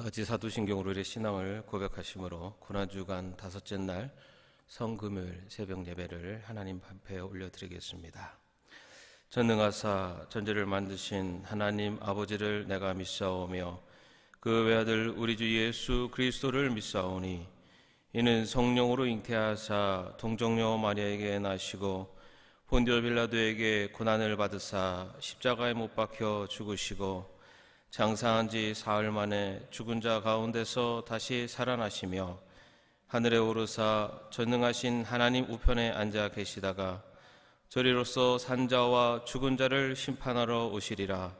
다같이 사도신경으로 우리의 신앙을 고백하심으로 고난주간 다섯째 날 성금요일 새벽 예배를 하나님 앞에 올려드리겠습니다. 전능하사 전지를 만드신 하나님 아버지를 내가 믿사오며 그 외아들 우리 주 예수 그리스도를 믿사오니 이는 성령으로 잉태하사 동정녀 마리아에게 나시고 본디오 빌라도에게 고난을 받으사 십자가에 못 박혀 죽으시고 장사한 지 사흘 만에 죽은 자 가운데서 다시 살아나시며 하늘에 오르사 전능하신 하나님 우편에 앉아 계시다가 저리로서 산자와 죽은 자를 심판하러 오시리라.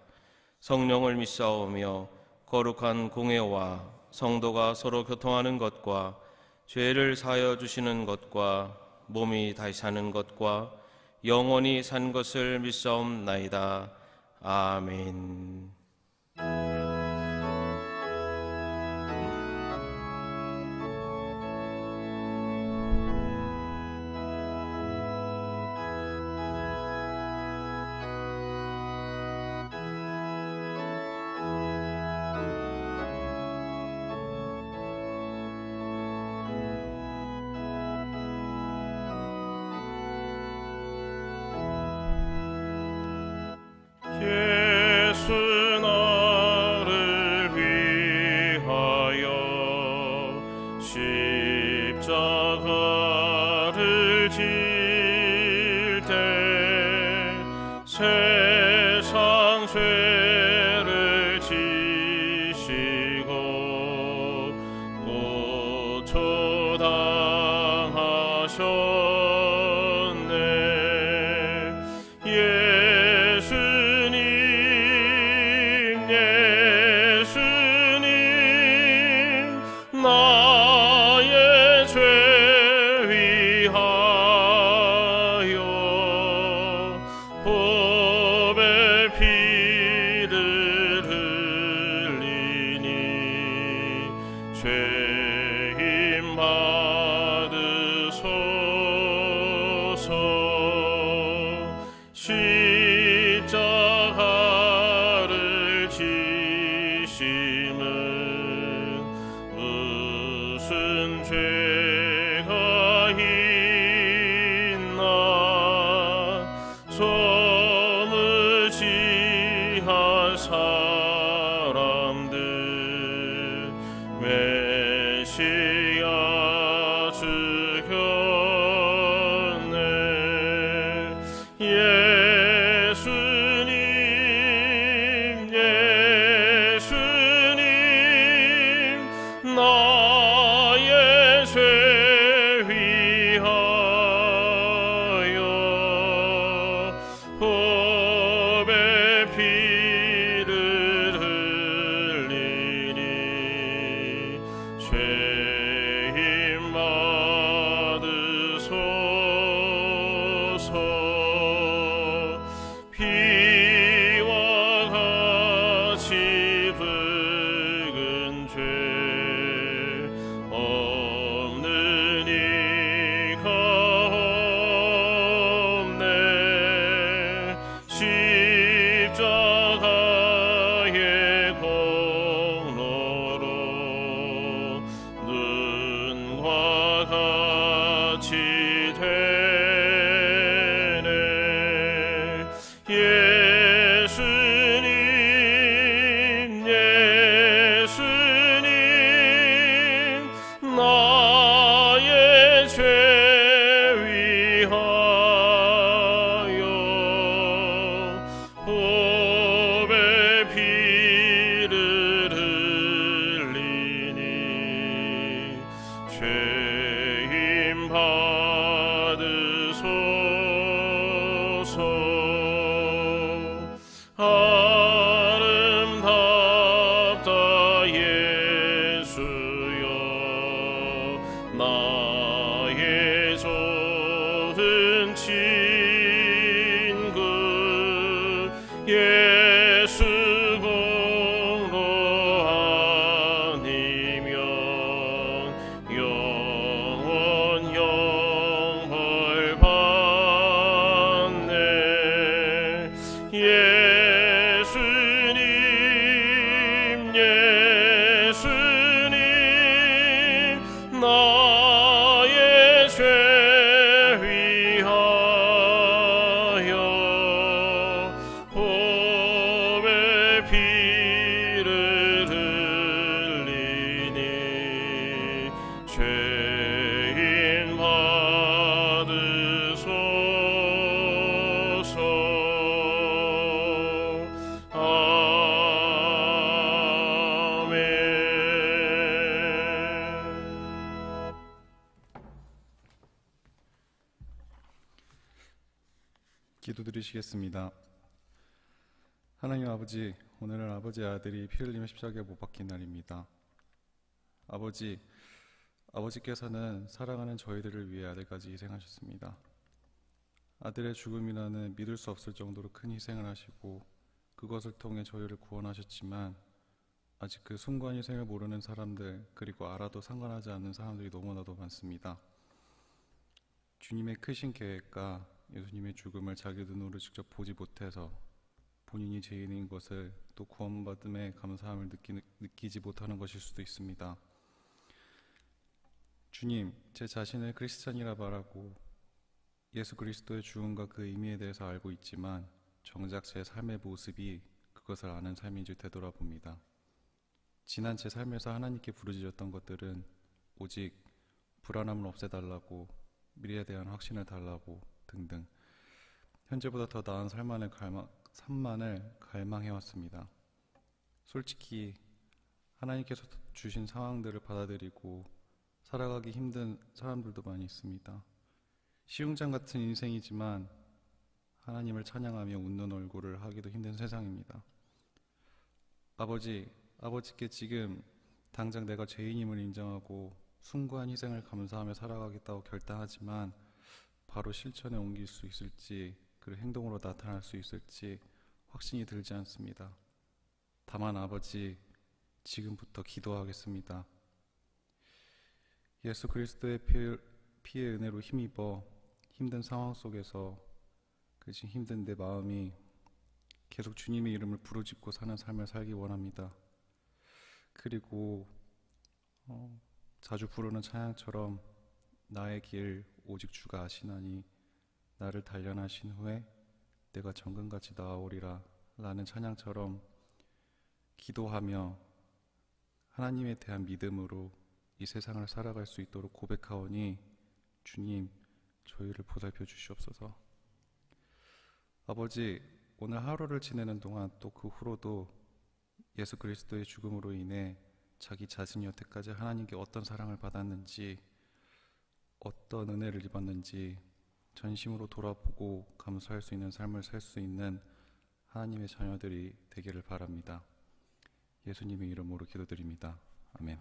성령을 믿사오며 거룩한 공회와 성도가 서로 교통하는 것과 죄를 사하여 주시는 것과 몸이 다시 사는 것과 영원히 산 것을 믿사옵나이다. 아멘. 기도드리시겠습니다. 하나님 아버지, 오늘은 아버지의 아들이 피 흘리며 십자가에 못 박힌 날입니다. 아버지께서는 사랑하는 저희들을 위해 아들까지 희생하셨습니다. 아들의 죽음이라는 믿을 수 없을 정도로 큰 희생을 하시고 그것을 통해 저희를 구원하셨지만 아직 그 숭고한 희생을 모르는 사람들, 그리고 알아도 상관하지 않는 사람들이 너무나도 많습니다. 주님의 크신 계획과 예수님의 죽음을 자기 눈으로 직접 보지 못해서 본인이 죄인인 것을, 또 구원받음의 감사함을 느끼지 못하는 것일 수도 있습니다. 주님, 제 자신을 크리스찬이라 말하고 예수 그리스도의 죽음과 그 의미에 대해서 알고 있지만 정작 제 삶의 모습이 그것을 아는 삶인 줄 되돌아봅니다. 지난 제 삶에서 하나님께 부르짖었던 것들은 오직 불안함을 없애달라고, 미래에 대한 확신을 달라고 등등 현재보다 더 나은 삶만을 갈망해왔습니다. 솔직히 하나님께서 주신 상황들을 받아들이고 살아가기 힘든 사람들도 많이 있습니다. 시흥장 같은 인생이지만 하나님을 찬양하며 웃는 얼굴을 하기도 힘든 세상입니다. 아버지께 지금 당장 내가 죄인임을 인정하고 숭고한 희생을 감사하며 살아가겠다고 결단하지만 바로 실천에 옮길 수 있을지, 그리고 행동으로 나타날 수 있을지 확신이 들지 않습니다. 다만 아버지, 지금부터 기도하겠습니다. 예수 그리스도의 피의 은혜로 힘입어 힘든 상황 속에서 그 힘든 내 마음이 계속 주님의 이름을 부르짖고 사는 삶을 살기 원합니다. 그리고 자주 부르는 찬양처럼 나의 길 오직 주가 아시나니 나를 단련하신 후에 내가 정금같이 나아오리라 라는 찬양처럼 기도하며 하나님에 대한 믿음으로 이 세상을 살아갈 수 있도록 고백하오니 주님, 저희를 보살펴 주시옵소서. 아버지, 오늘 하루를 지내는 동안 또 그 후로도 예수 그리스도의 죽음으로 인해 자기 자신이 여태까지 하나님께 어떤 사랑을 받았는지, 어떤 은혜를 입었는지 전심으로 돌아보고 감사할 수 있는 삶을 살 수 있는 하나님의 자녀들이 되기를 바랍니다. 예수님의 이름으로 기도드립니다. 아멘.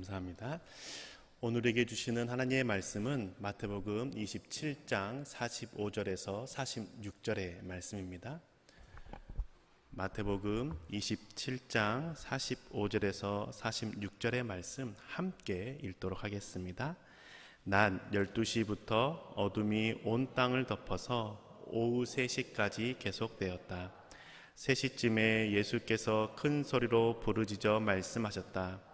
감사합니다. 오늘에게 주시는 하나님의 말씀은 마태복음 27장 45절에서 46절의 말씀입니다. 마태복음 27장 45절에서 46절의 말씀 함께 읽도록 하겠습니다. 낮 12시부터 어둠이 온 땅을 덮어서 오후 3시까지 계속되었다. 3시쯤에 예수께서 큰 소리로 부르짖어 말씀하셨다.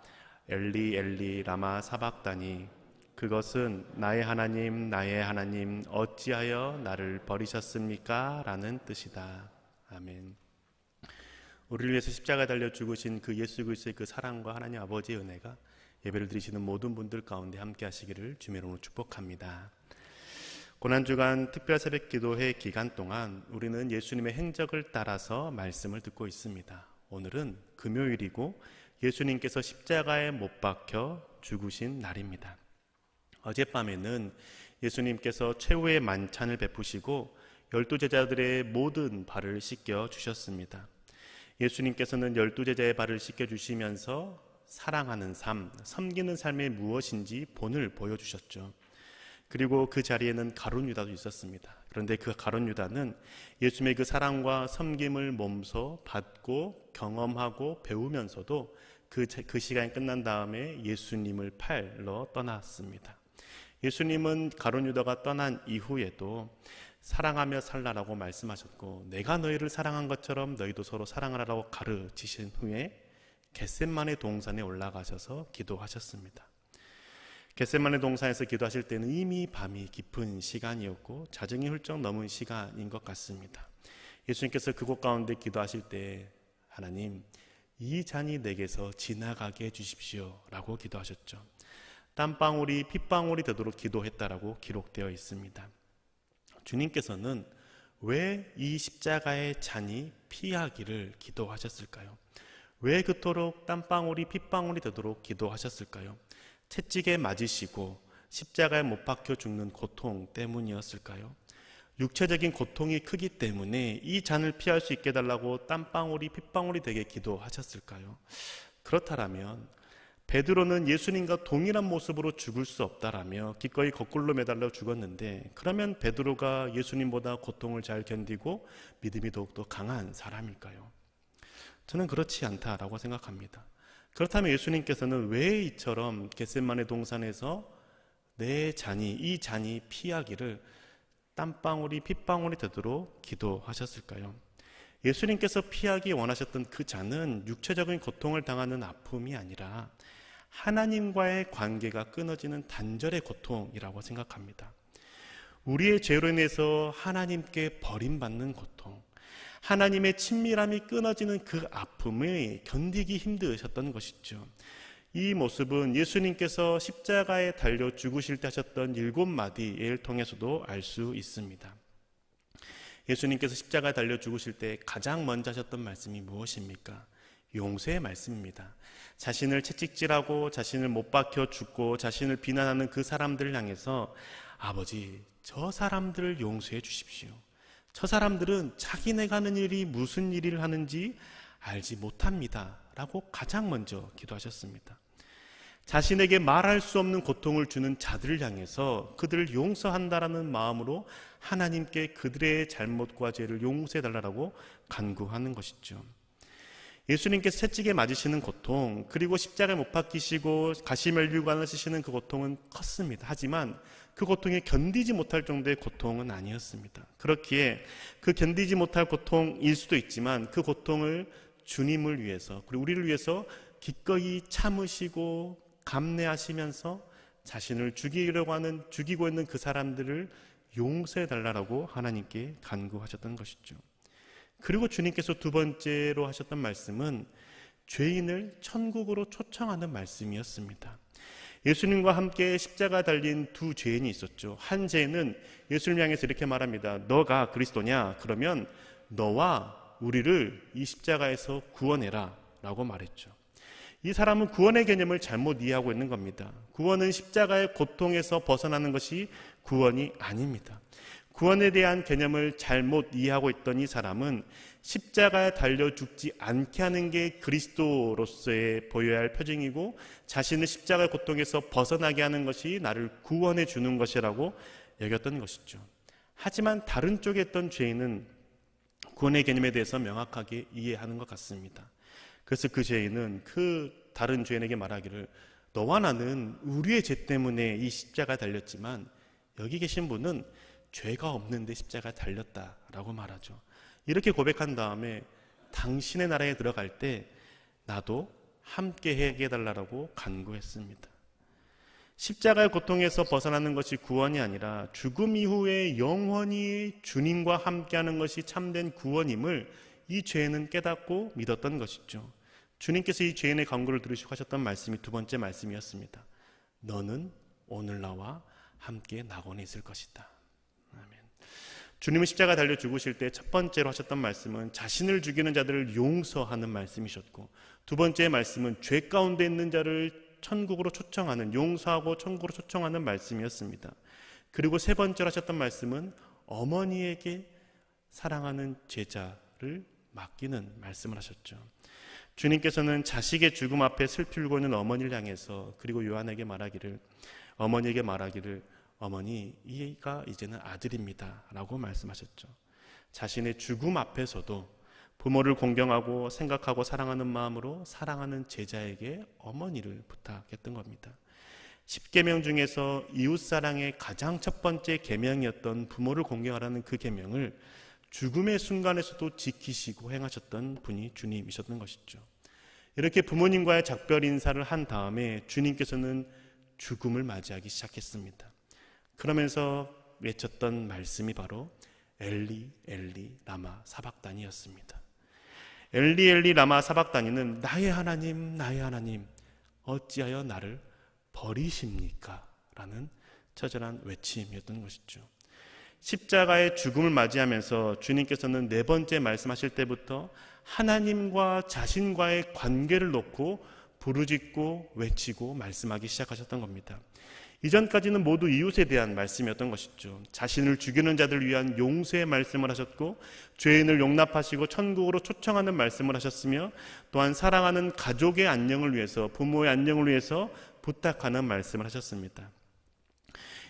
엘리 엘리 라마 사박다니, 그것은 나의 하나님 나의 하나님 어찌하여 나를 버리셨습니까? 라는 뜻이다. 아멘. 우리를 위해서 십자가에 달려 죽으신 그 예수 그리스도의 그 사랑과 하나님 아버지의 은혜가 예배를 드리시는 모든 분들 가운데 함께 하시기를 주의 이름으로 축복합니다. 고난주간 특별 새벽 기도회 기간 동안 우리는 예수님의 행적을 따라서 말씀을 듣고 있습니다. 오늘은 금요일이고 예수님께서 십자가에 못 박혀 죽으신 날입니다. 어젯밤에는 예수님께서 최후의 만찬을 베푸시고 12제자들의 모든 발을 씻겨 주셨습니다. 예수님께서는 12제자의 발을 씻겨 주시면서 사랑하는 삶, 섬기는 삶이 무엇인지 본을 보여주셨죠. 그리고 그 자리에는 가룟 유다도 있었습니다. 그런데 그 가룟 유다는 예수님의 그 사랑과 섬김을 몸소 받고 경험하고 배우면서도 그 시간이 끝난 다음에 예수님을 팔러 떠났습니다. 예수님은 가룟 유다가 떠난 이후에도 사랑하며 살라라고 말씀하셨고, 내가 너희를 사랑한 것처럼 너희도 서로 사랑하라고 가르치신 후에 겟셋마네 동산에 올라가셔서 기도하셨습니다. 겟셋마네 동산에서 기도하실 때는 이미 밤이 깊은 시간이었고 자정이 훌쩍 넘은 시간인 것 같습니다. 예수님께서 그곳 가운데 기도하실 때 하나님, 이 잔이 내게서 지나가게 해주십시오 라고 기도하셨죠. 땀방울이 핏방울이 되도록 기도했다라고 기록되어 있습니다. 주님께서는 왜 이 십자가의 잔이 피하기를 기도하셨을까요? 왜 그토록 땀방울이 핏방울이 되도록 기도하셨을까요? 채찍에 맞으시고 십자가에 못 박혀 죽는 고통 때문이었을까요? 육체적인 고통이 크기 때문에 이 잔을 피할 수 있게 해달라고 땀방울이 핏방울이 되게 기도하셨을까요? 그렇다면 베드로는 예수님과 동일한 모습으로 죽을 수 없다라며 기꺼이 거꾸로 매달려 죽었는데, 그러면 베드로가 예수님보다 고통을 잘 견디고 믿음이 더욱더 강한 사람일까요? 저는 그렇지 않다라고 생각합니다. 그렇다면 예수님께서는 왜 이처럼 겟셋마네 동산에서 이 잔이 피하기를 땀방울이 핏방울이 되도록 기도하셨을까요? 예수님께서 피하기 원하셨던 그 잔은 육체적인 고통을 당하는 아픔이 아니라 하나님과의 관계가 끊어지는 단절의 고통이라고 생각합니다. 우리의 죄로 인해서 하나님께 버림받는 고통, 하나님의 친밀함이 끊어지는 그 아픔을 견디기 힘드셨던 것이죠. 이 모습은 예수님께서 십자가에 달려 죽으실 때 하셨던 7마디를 통해서도 알 수 있습니다. 예수님께서 십자가에 달려 죽으실 때 가장 먼저 하셨던 말씀이 무엇입니까? 용서의 말씀입니다. 자신을 채찍질하고 자신을 못 박혀 죽고 자신을 비난하는 그 사람들을 향해서 아버지, 저 사람들을 용서해 주십시오. 저 사람들은 자기네가 하는 일이 무슨 일을 하는지 알지 못합니다 라고 가장 먼저 기도하셨습니다. 자신에게 말할 수 없는 고통을 주는 자들을 향해서 그들을 용서한다라는 마음으로 하나님께 그들의 잘못과 죄를 용서해달라고 간구하는 것이죠. 예수님께서 채찍에 맞으시는 고통, 그리고 십자가에 못 박히시고 가시면류관을 쓰시는 그 고통은 컸습니다. 하지만 그 고통에 견디지 못할 정도의 고통은 아니었습니다. 그렇기에 그 견디지 못할 고통일 수도 있지만 그 고통을 주님을 위해서, 그리고 우리를 위해서 기꺼이 참으시고 감내하시면서 자신을 죽이고 있는 그 사람들을 용서해달라고 하나님께 간구하셨던 것이죠. 그리고 주님께서 두 번째로 하셨던 말씀은 죄인을 천국으로 초청하는 말씀이었습니다. 예수님과 함께 십자가 달린 두 죄인이 있었죠. 한 죄인은 예수님 향해서 이렇게 말합니다. 너가 그리스도냐? 그러면 너와 우리를 이 십자가에서 구원해라 라고 말했죠. 이 사람은 구원의 개념을 잘못 이해하고 있는 겁니다. 구원은 십자가의 고통에서 벗어나는 것이 구원이 아닙니다. 구원에 대한 개념을 잘못 이해하고 있던 이 사람은 십자가에 달려 죽지 않게 하는 게 그리스도로서의 보여야 할 표징이고, 자신을 십자가의 고통에서 벗어나게 하는 것이 나를 구원해 주는 것이라고 여겼던 것이죠. 하지만 다른 쪽에 있던 죄인은 구원의 개념에 대해서 명확하게 이해하는 것 같습니다. 그래서 그 죄인은 그 다른 죄인에게 말하기를, 너와 나는 우리의 죄 때문에 이 십자가에 달렸지만 여기 계신 분은 죄가 없는데 십자가에 달렸다라고 말하죠. 이렇게 고백한 다음에 당신의 나라에 들어갈 때 나도 함께 해달라고 간구했습니다. 십자가의 고통에서 벗어나는 것이 구원이 아니라 죽음 이후에 영원히 주님과 함께하는 것이 참된 구원임을 이 죄인은 깨닫고 믿었던 것이죠. 주님께서 이 죄인의 간구를 들으시고 하셨던 말씀이 두 번째 말씀이었습니다. 너는 오늘 나와 함께 낙원에 있을 것이다. 아멘. 주님은 십자가 달려 죽으실 때 첫 번째로 하셨던 말씀은 자신을 죽이는 자들을 용서하는 말씀이셨고, 두 번째 말씀은 죄 가운데 있는 자를 천국으로 초청하는, 용서하고 천국으로 초청하는 말씀이었습니다. 그리고 세 번째로 하셨던 말씀은 어머니에게 사랑하는 제자를 맡기는 말씀을 하셨죠. 주님께서는 자식의 죽음 앞에 슬피 울고 있는 어머니를 향해서, 그리고 요한에게 말하기를, 어머니에게 말하기를, 어머니, 이가 이제는 아들입니다 라고 말씀하셨죠. 자신의 죽음 앞에서도 부모를 공경하고 생각하고 사랑하는 마음으로 사랑하는 제자에게 어머니를 부탁했던 겁니다. 10계명 중에서 이웃사랑의 가장 첫 번째 계명이었던 부모를 공경하라는 그 계명을 죽음의 순간에서도 지키시고 행하셨던 분이 주님이셨던 것이죠. 이렇게 부모님과의 작별 인사를 한 다음에 주님께서는 죽음을 맞이하기 시작했습니다. 그러면서 외쳤던 말씀이 바로 엘리 엘리 라마 사박다니였습니다. 엘리 엘리 라마 사박다니는 나의 하나님 나의 하나님 어찌하여 나를 버리십니까? 라는 처절한 외침이었던 것이죠. 십자가의 죽음을 맞이하면서 주님께서는 네 번째 말씀하실 때부터 하나님과 자신과의 관계를 놓고 부르짖고 외치고 말씀하기 시작하셨던 겁니다. 이전까지는 모두 이웃에 대한 말씀이었던 것이죠. 자신을 죽이는 자들을 위한 용서의 말씀을 하셨고, 죄인을 용납하시고 천국으로 초청하는 말씀을 하셨으며, 또한 사랑하는 가족의 안녕을 위해서, 부모의 안녕을 위해서 부탁하는 말씀을 하셨습니다.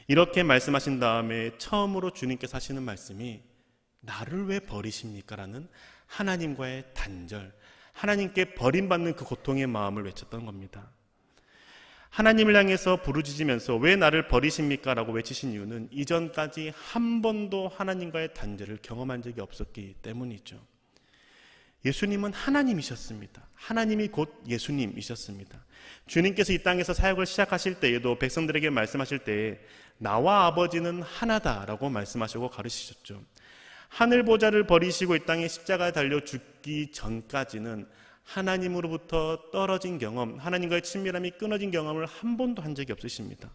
이렇게 말씀하신 다음에 처음으로 주님께서 하시는 말씀이 나를 왜 버리십니까? 라는 하나님과의 단절, 하나님께 버림받는 그 고통의 마음을 외쳤던 겁니다. 하나님을 향해서 부르짖으면서 왜 나를 버리십니까? 라고 외치신 이유는 이전까지 한 번도 하나님과의 단절을 경험한 적이 없었기 때문이죠. 예수님은 하나님이셨습니다. 하나님이 곧 예수님이셨습니다. 주님께서 이 땅에서 사역을 시작하실 때에도 백성들에게 말씀하실 때에 나와 아버지는 하나다라고 말씀하시고 가르치셨죠. 하늘 보좌를 버리시고 이 땅에 십자가에 달려 죽기 전까지는 하나님으로부터 떨어진 경험, 하나님과의 친밀함이 끊어진 경험을 한 번도 한 적이 없으십니다.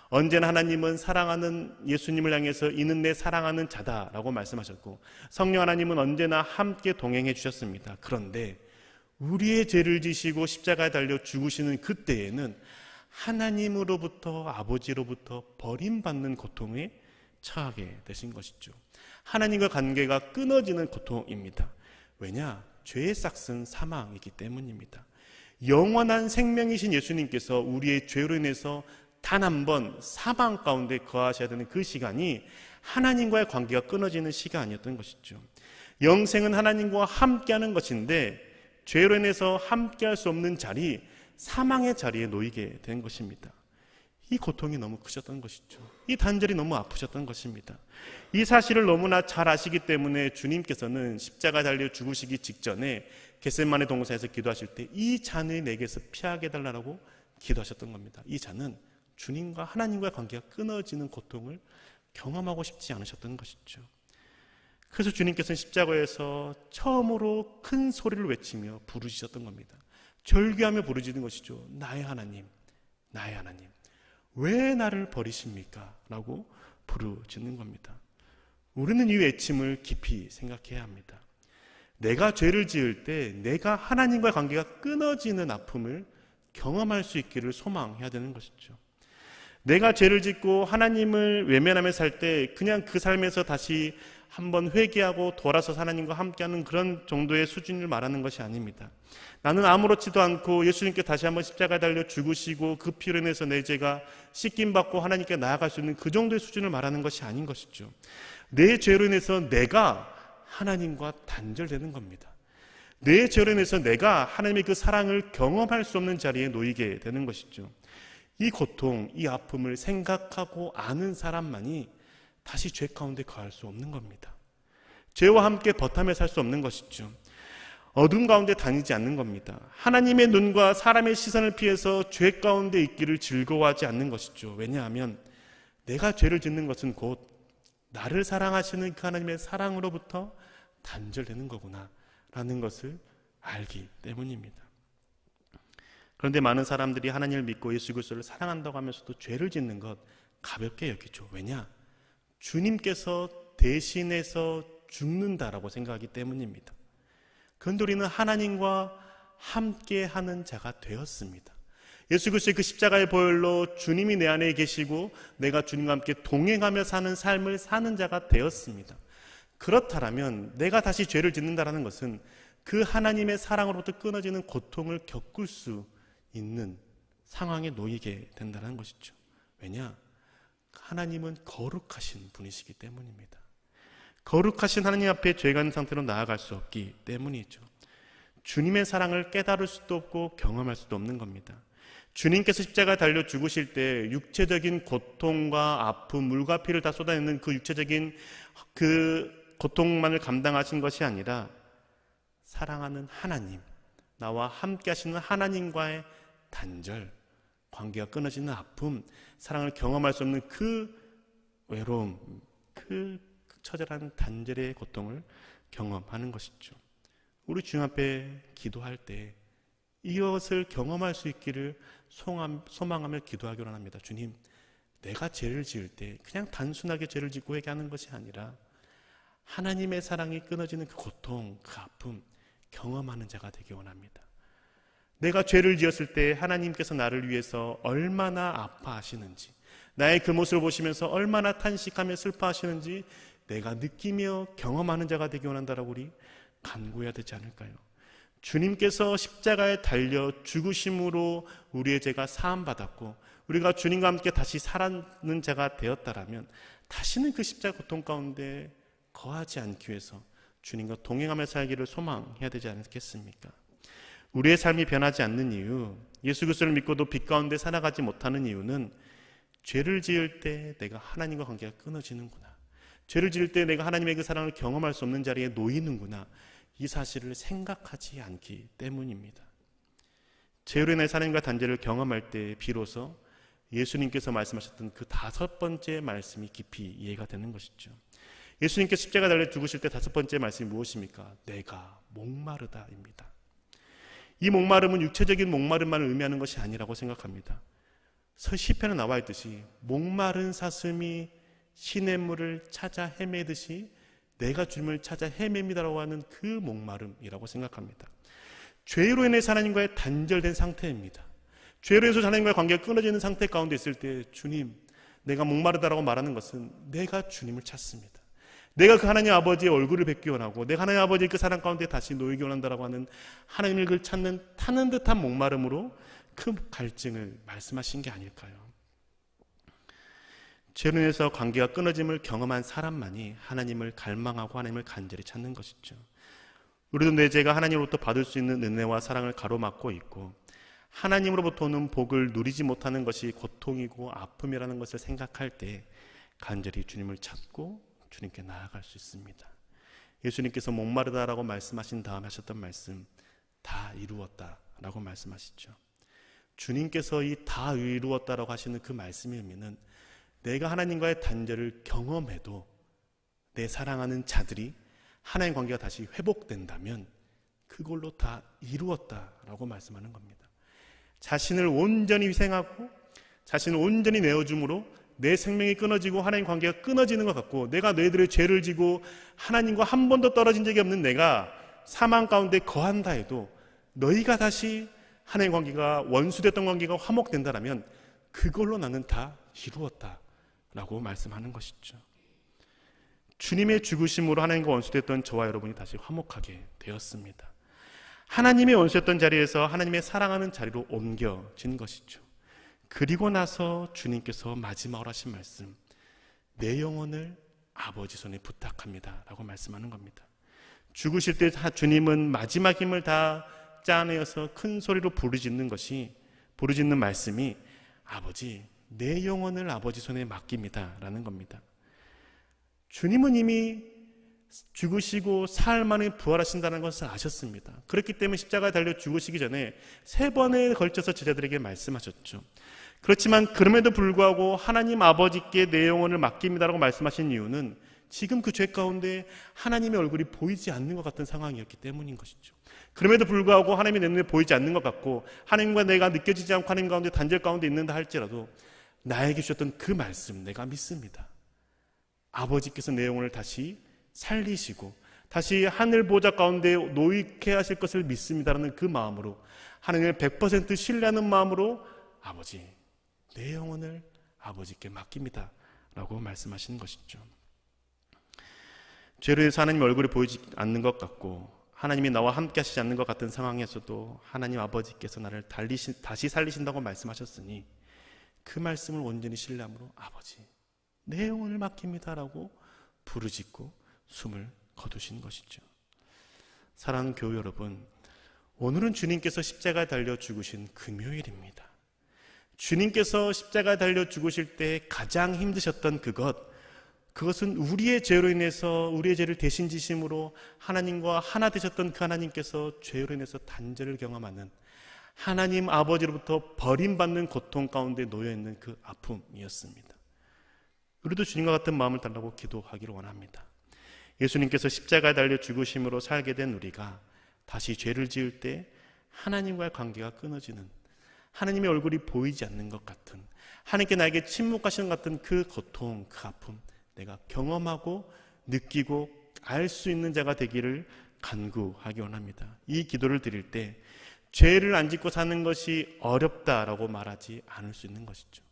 언제나 하나님은 사랑하는 예수님을 향해서 이는 내 사랑하는 자다라고 말씀하셨고, 성령 하나님은 언제나 함께 동행해 주셨습니다. 그런데 우리의 죄를 지시고 십자가에 달려 죽으시는 그때에는 하나님으로부터, 아버지로부터 버림받는 고통에 처하게 되신 것이죠. 하나님과 관계가 끊어지는 고통입니다. 왜냐? 죄의 싹은 사망이기 때문입니다. 영원한 생명이신 예수님께서 우리의 죄로 인해서 단 한 번 사망 가운데 거하셔야 되는 그 시간이 하나님과의 관계가 끊어지는 시간이었던 것이죠. 영생은 하나님과 함께하는 것인데 죄로 인해서 함께할 수 없는 자리, 사망의 자리에 놓이게 된 것입니다. 이 고통이 너무 크셨던 것이죠. 이 단절이 너무 아프셨던 것입니다. 이 사실을 너무나 잘 아시기 때문에 주님께서는 십자가 달려 죽으시기 직전에 겟세마네 동산에서 기도하실 때 이 잔을 내게서 피하게 해달라고 기도하셨던 겁니다. 이 잔은 주님과 하나님과의 관계가 끊어지는 고통을 경험하고 싶지 않으셨던 것이죠. 그래서 주님께서는 십자가에서 처음으로 큰 소리를 외치며 부르짖었던 겁니다. 절규하며 부르짖는 것이죠. 나의 하나님, 나의 하나님, 왜 나를 버리십니까? 라고 부르짖는 겁니다. 우리는 이 외침을 깊이 생각해야 합니다. 내가 죄를 지을 때 내가 하나님과의 관계가 끊어지는 아픔을 경험할 수 있기를 소망해야 되는 것이죠. 내가 죄를 짓고 하나님을 외면하며 살 때 그냥 그 삶에서 다시 한번 회개하고 돌아서 하나님과 함께하는 그런 정도의 수준을 말하는 것이 아닙니다. 나는 아무렇지도 않고 예수님께 다시 한번 십자가에 달려 죽으시고 그 피로 인해서 내 죄가 씻김받고 하나님께 나아갈 수 있는 그 정도의 수준을 말하는 것이 아닌 것이죠. 내 죄로 인해서 내가 하나님과 단절되는 겁니다. 내 죄로 인해서 내가 하나님의 그 사랑을 경험할 수 없는 자리에 놓이게 되는 것이죠. 이 고통, 이 아픔을 생각하고 아는 사람만이 다시 죄 가운데 거할 수 없는 겁니다. 죄와 함께 버타며 살 수 없는 것이죠. 어둠 가운데 다니지 않는 겁니다. 하나님의 눈과 사람의 시선을 피해서 죄 가운데 있기를 즐거워하지 않는 것이죠. 왜냐하면 내가 죄를 짓는 것은 곧 나를 사랑하시는 그 하나님의 사랑으로부터 단절되는 거구나 라는 것을 알기 때문입니다. 그런데 많은 사람들이 하나님을 믿고 예수 그리스도를 사랑한다고 하면서도 죄를 짓는 것 가볍게 여기죠. 왜냐? 주님께서 대신해서 죽는다라고 생각하기 때문입니다. 그런데 우리는 하나님과 함께하는 자가 되었습니다. 예수 그리스도의 그 십자가의 보혈로 주님이 내 안에 계시고 내가 주님과 함께 동행하며 사는 삶을 사는 자가 되었습니다. 그렇다면 내가 다시 죄를 짓는다는 것은 그 하나님의 사랑으로부터 끊어지는 고통을 겪을 수 있는 상황에 놓이게 된다는 것이죠. 왜냐? 하나님은 거룩하신 분이시기 때문입니다. 거룩하신 하나님 앞에 죄가 있는 상태로 나아갈 수 없기 때문이죠. 주님의 사랑을 깨달을 수도 없고 경험할 수도 없는 겁니다. 주님께서 십자가에 달려 죽으실 때 육체적인 고통과 아픔, 물과 피를 다 쏟아내는 그 육체적인 그 고통만을 감당하신 것이 아니라 사랑하는 하나님, 나와 함께 하시는 하나님과의 단절, 관계가 끊어지는 아픔, 사랑을 경험할 수 없는 그 외로움, 그 처절한 단절의 고통을 경험하는 것이죠. 우리 주님 앞에 기도할 때 이것을 경험할 수 있기를 소망하며 기도하기로 합니다. 주님, 내가 죄를 지을 때 그냥 단순하게 죄를 짓고 회개하는 것이 아니라 하나님의 사랑이 끊어지는 그 고통, 그 아픔 경험하는 자가 되기 원합니다. 내가 죄를 지었을 때 하나님께서 나를 위해서 얼마나 아파하시는지, 나의 그 모습을 보시면서 얼마나 탄식하며 슬퍼하시는지 내가 느끼며 경험하는 자가 되기 원한다라고 우리 간구해야 되지 않을까요? 주님께서 십자가에 달려 죽으심으로 우리의 죄가 사함받았고 우리가 주님과 함께 다시 살아는 자가 되었다라면 다시는 그 십자가 고통 가운데 거하지 않기 위해서 주님과 동행하며 살기를 소망해야 되지 않겠습니까? 우리의 삶이 변하지 않는 이유, 예수 그리스도를 믿고도 빛 가운데 살아가지 못하는 이유는 죄를 지을 때 내가 하나님과 관계가 끊어지는구나, 죄를 지을 때 내가 하나님의 그 사랑을 경험할 수 없는 자리에 놓이는구나, 이 사실을 생각하지 않기 때문입니다. 죄로 인해 하나님과 단절을 경험할 때 비로소 예수님께서 말씀하셨던 그 5번째 말씀이 깊이 이해가 되는 것이죠. 예수님께서 십자가에 달려 죽으실 때 5번째 말씀이 무엇입니까? 내가 목마르다입니다. 이 목마름은 육체적인 목마름만을 의미하는 것이 아니라고 생각합니다. 시편에 나와 있듯이 목마른 사슴이 시냇물을 찾아 헤매듯이 내가 주님을 찾아 헤맵니다라고 하는 그 목마름이라고 생각합니다. 죄로 인해서 하나님과의 단절된 상태입니다. 죄로 인해서 하나님과의 관계가 끊어지는 상태 가운데 있을 때 주님, 내가 목마르다라고 말하는 것은 내가 주님을 찾습니다. 내가 그 하나님 아버지의 얼굴을 뵙기 원하고 내가 하나님 아버지의 그 사랑 가운데 다시 놓이기 원한다라고 하는 하나님을 그 찾는 타는 듯한 목마름으로 그 갈증을 말씀하신 게 아닐까요? 죄로 인해서 관계가 끊어짐을 경험한 사람만이 하나님을 갈망하고 하나님을 간절히 찾는 것이죠. 우리도 내 죄가 하나님으로부터 받을 수 있는 은혜와 사랑을 가로막고 있고 하나님으로부터 오는 복을 누리지 못하는 것이 고통이고 아픔이라는 것을 생각할 때 간절히 주님을 찾고 주님께 나아갈 수 있습니다. 예수님께서 목마르다라고 말씀하신 다음에 하셨던 말씀, 다 이루었다라고 말씀하시죠. 주님께서 이 다 이루었다라고 하시는 그 말씀의 의미는 내가 하나님과의 단절을 경험해도 내 사랑하는 자들이 하나님 관계가 다시 회복된다면 그걸로 다 이루었다라고 말씀하는 겁니다. 자신을 온전히 희생하고 자신을 온전히 내어줌으로 내 생명이 끊어지고 하나님 관계가 끊어지는 것 같고 내가 너희들의 죄를 지고 하나님과 한 번도 떨어진 적이 없는 내가 사망 가운데 거한다 해도 너희가 다시 하나님 관계가 원수됐던 관계가 화목된다면 그걸로 나는 다 이루었다 라고 말씀하는 것이죠. 주님의 죽으심으로 하나님과 원수됐던 저와 여러분이 다시 화목하게 되었습니다. 하나님의 원수였던 자리에서 하나님의 사랑하는 자리로 옮겨진 것이죠. 그리고 나서 주님께서 마지막으로 하신 말씀, 내 영혼을 아버지 손에 부탁합니다 라고 말씀하는 겁니다. 죽으실 때 주님은 마지막 힘을 다 짜내어서 큰 소리로 부르짖는 말씀이 아버지, 내 영혼을 아버지 손에 맡깁니다 라는 겁니다. 주님은 이미 죽으시고 사흘 만에 부활하신다는 것을 아셨습니다. 그렇기 때문에 십자가에 달려 죽으시기 전에 3번에 걸쳐서 제자들에게 말씀하셨죠. 그렇지만 그럼에도 불구하고 하나님 아버지께 내 영혼을 맡깁니다라고 말씀하신 이유는 지금 그 죄 가운데 하나님의 얼굴이 보이지 않는 것 같은 상황이었기 때문인 것이죠. 그럼에도 불구하고 하나님이 내 눈에 보이지 않는 것 같고 하나님과 내가 느껴지지 않고 하나님 가운데 단절 가운데 있는다 할지라도 나에게 주셨던 그 말씀 내가 믿습니다. 아버지께서 내 영혼을 다시 살리시고 다시 하늘 보좌 가운데 놓이게 하실 것을 믿습니다라는 그 마음으로 하나님을 100% 신뢰하는 마음으로 아버지, 내 영혼을 아버지께 맡깁니다 라고 말씀하시는 것이죠. 죄로 인해서 하나님 얼굴이 보이지 않는 것 같고 하나님이 나와 함께 하시지 않는 것 같은 상황에서도 하나님 아버지께서 나를 다시 살리신다고 말씀하셨으니 그 말씀을 온전히 신뢰함으로 아버지, 내 영혼을 맡깁니다 라고 부르짖고 숨을 거두신 것이죠. 사랑하는 교우 여러분, 오늘은 주님께서 십자가에 달려 죽으신 금요일입니다. 주님께서 십자가에 달려 죽으실 때 가장 힘드셨던 그것은 우리의 죄로 인해서 우리의 죄를 대신 지심으로 하나님과 하나 되셨던 그 하나님께서 죄로 인해서 단절을 경험하는 하나님 아버지로부터 버림받는 고통 가운데 놓여있는 그 아픔이었습니다. 우리도 주님과 같은 마음을 달라고 기도하기를 원합니다. 예수님께서 십자가에 달려 죽으심으로 살게 된 우리가 다시 죄를 지을 때 하나님과의 관계가 끊어지는, 하나님의 얼굴이 보이지 않는 것 같은, 하나님께 나에게 침묵하시는 것 같은 그 고통, 그 아픔 내가 경험하고 느끼고 알 수 있는 자가 되기를 간구하기 원합니다. 이 기도를 드릴 때 죄를 안 짓고 사는 것이 어렵다라고 말하지 않을 수 있는 것이죠.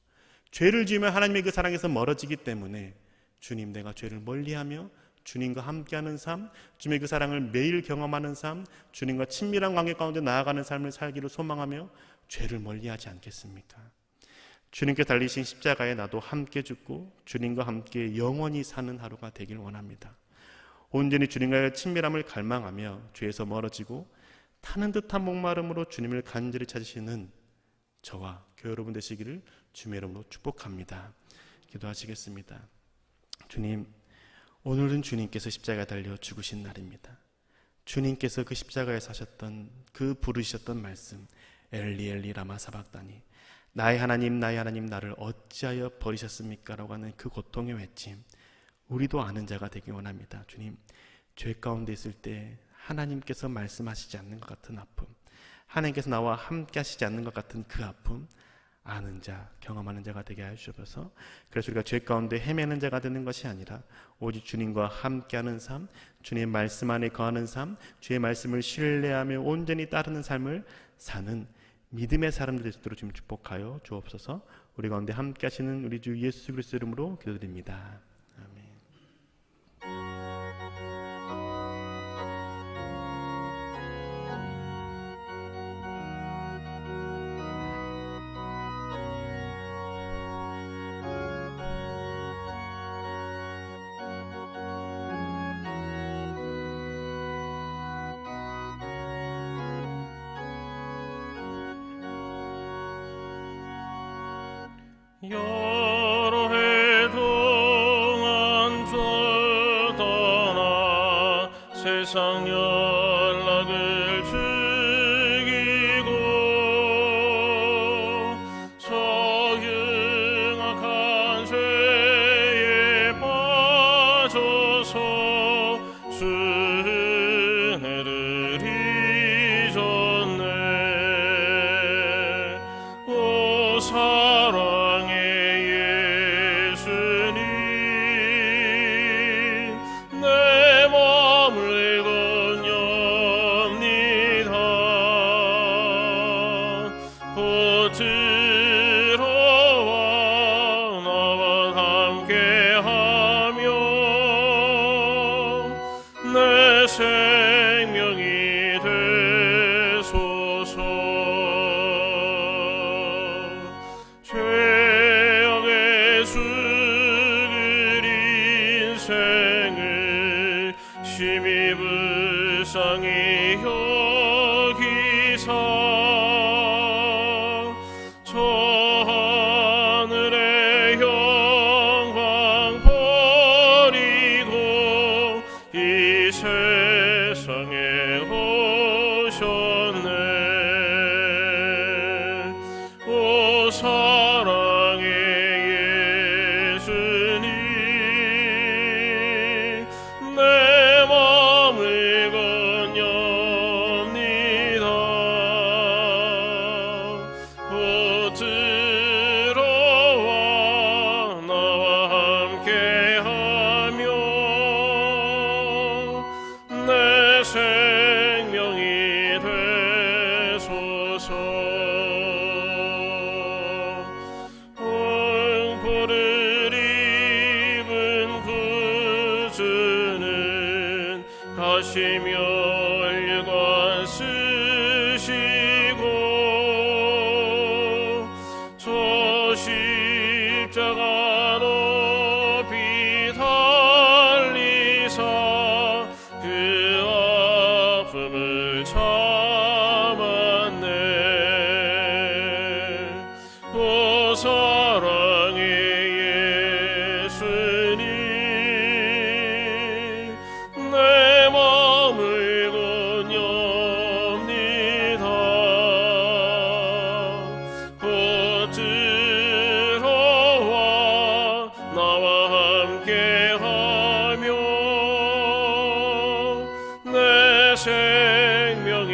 죄를 지으면 하나님의 그 사랑에서 멀어지기 때문에 주님, 내가 죄를 멀리하며 주님과 함께하는 삶, 주님의 그 사랑을 매일 경험하는 삶, 주님과 친밀한 관계 가운데 나아가는 삶을 살기를 소망하며 죄를 멀리하지 않겠습니까? 주님께 달리신 십자가에 나도 함께 죽고 주님과 함께 영원히 사는 하루가 되길 원합니다. 온전히 주님과의 친밀함을 갈망하며 죄에서 멀어지고 타는 듯한 목마름으로 주님을 간절히 찾으시는 저와 교회 여러분 되시기를 주님의 이름으로 축복합니다. 기도하시겠습니다. 주님, 오늘은 주님께서 십자가에 달려 죽으신 날입니다. 주님께서 그 십자가에 사셨던 그 부르셨던 말씀, 엘리 엘리 라마 사박다니, 나의 하나님 나를 어찌하여 버리셨습니까? 라고 하는 그 고통의 외침, 우리도 아는 자가 되기 원합니다. 주님, 죄 가운데 있을 때 하나님께서 말씀하시지 않는 것 같은 아픔, 하나님께서 나와 함께 하시지 않는 것 같은 그 아픔, 아는 자, 경험하는 자가 되게 하시옵소서. 그래서 우리가 죄 가운데 헤매는 자가 되는 것이 아니라 오직 주님과 함께하는 삶, 주님의 말씀 안에 거하는 삶, 주의 말씀을 신뢰하며 온전히 따르는 삶을 사는 믿음의 사람들 되시도록 주님 축복하여 주옵소서. 우리 가운데 함께 하시는 우리 주 예수 그리스도 이름으로 기도드립니다. 아멘. 여러 해 동안 저 떠나 세상 연락을 즐기고 저 흉악한 죄에 빠져서 순회를 잊었네. 오 사랑의 예수님, 내 맘을 건져 생명이 되소서. 죄악의 수길 인생을 심히 불쌍히 여기사 저 하늘의 영광 버리고 이 세상에 오셨네. 오 사랑의 예수님, 내 맘을 건엽니다. 곧 들어와 나와 함께하며 내 생명이 되소서. 공포를 입은 구주는 가시며 혈관 쓰시고 저 십자가 높이 달리사 그 아픔을 참았네. 오 사랑의 예수님, 내 맘을 건엽니다. 곧 들어와 나와 함께하며 내 생명이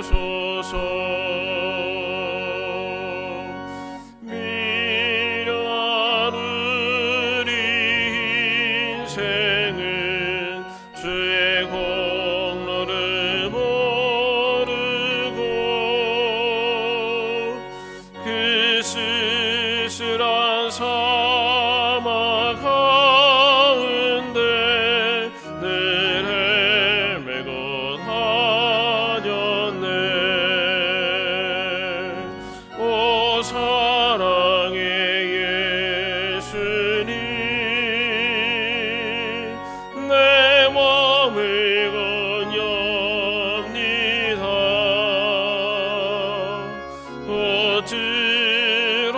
되소서. 미련한 우리 인생은 주의 공로를 모르고 그 쓸쓸한 사막 가운데 늘 헤매고 다녔네. 오 사랑의 예수님, 내 맘을 건엽니다. 곧 들어와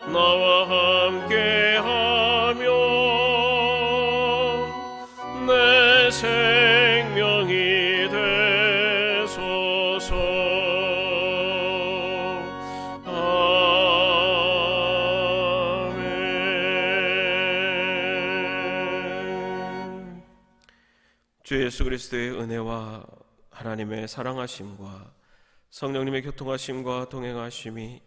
나와 함께하며 내 생명이 되소서. 아멘. 주 예수 그리스도의 은혜와 하나님의 사랑하심과 성령님의 교통하심과 동행하심이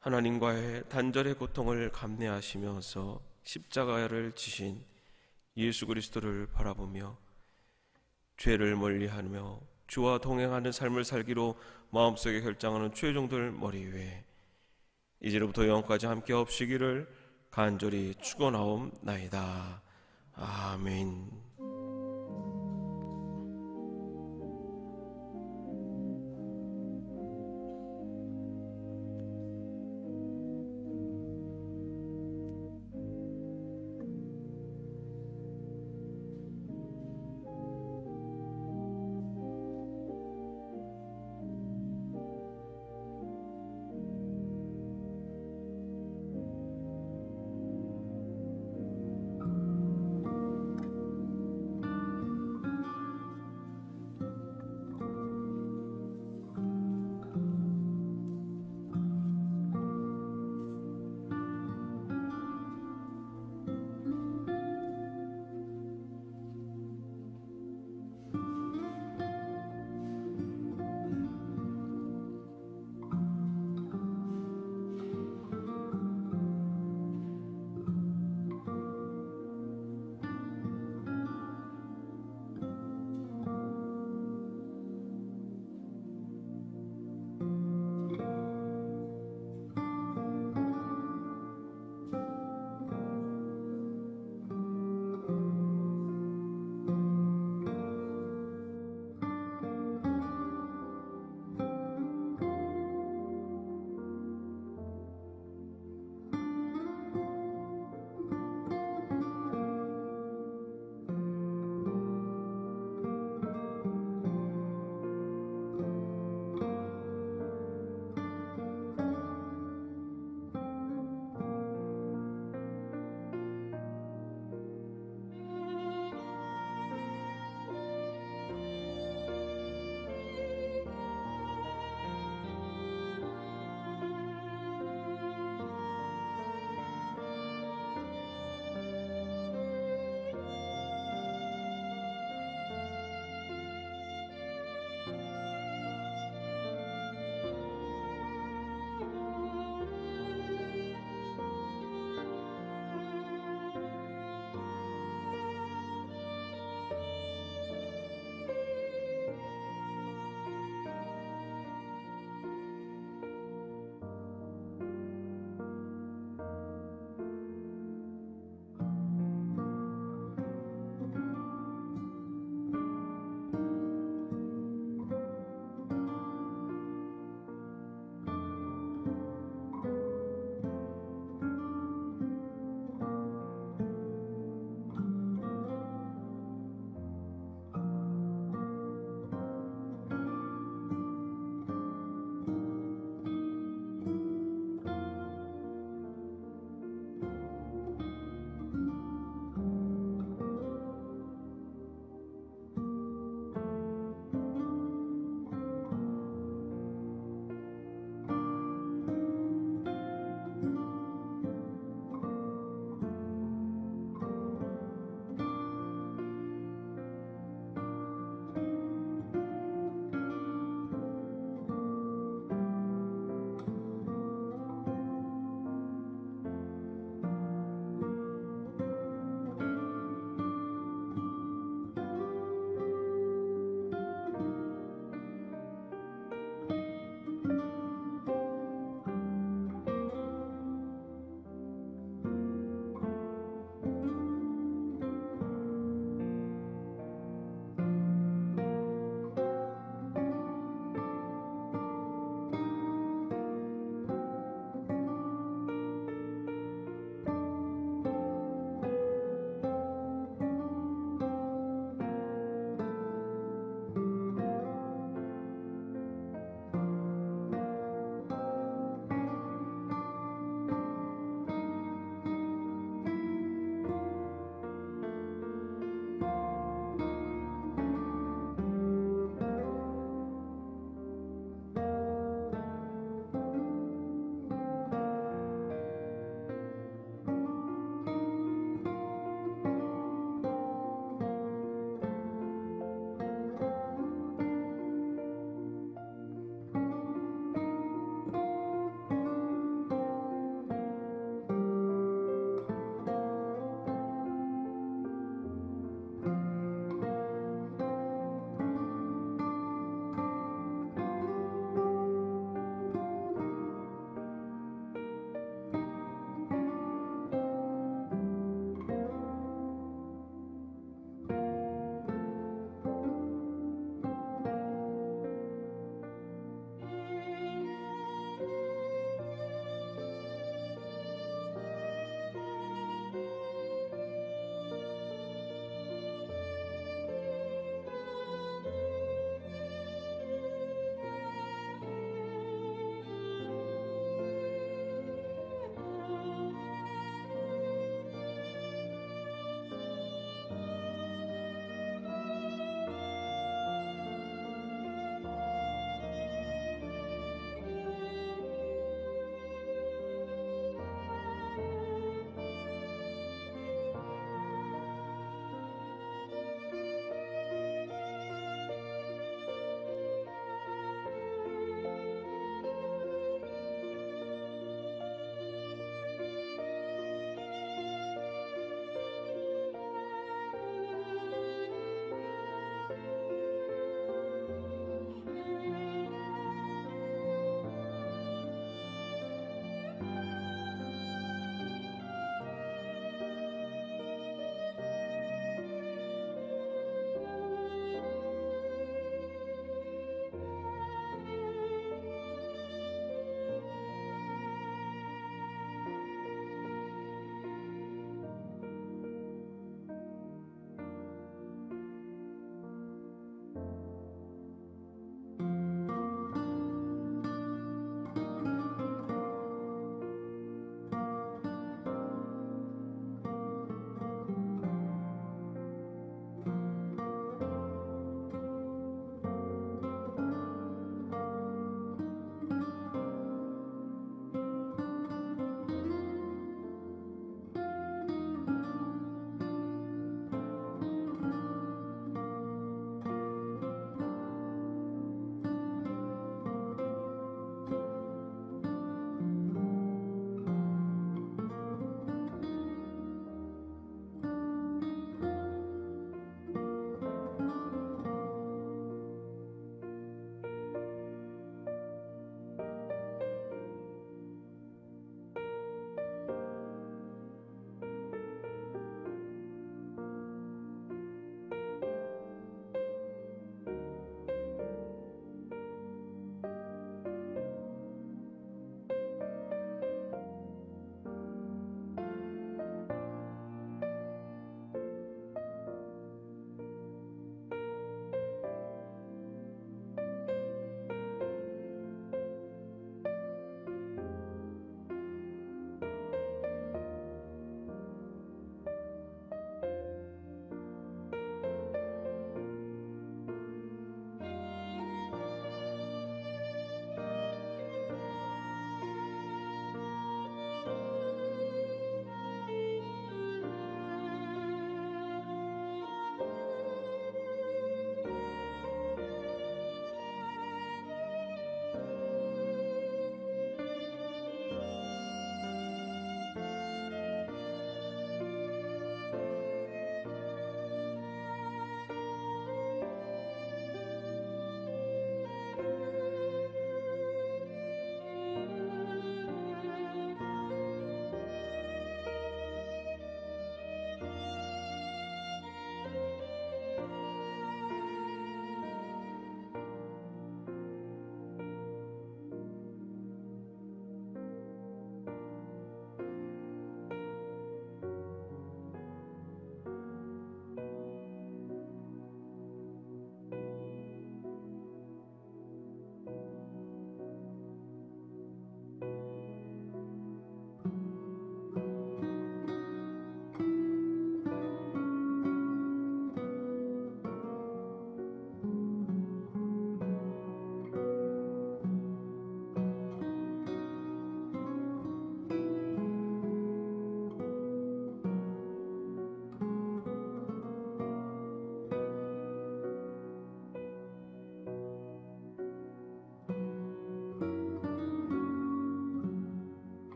하나님과의 단절의 고통을 감내하시면서 십자가를 지신 예수 그리스도를 바라보며 죄를 멀리하며 주와 동행하는 삶을 살기로 마음속에 결정하는 최종들 머리 위에 이제로부터 영원까지 함께 없으기를 간절히 축원하옵나이다. 아멘.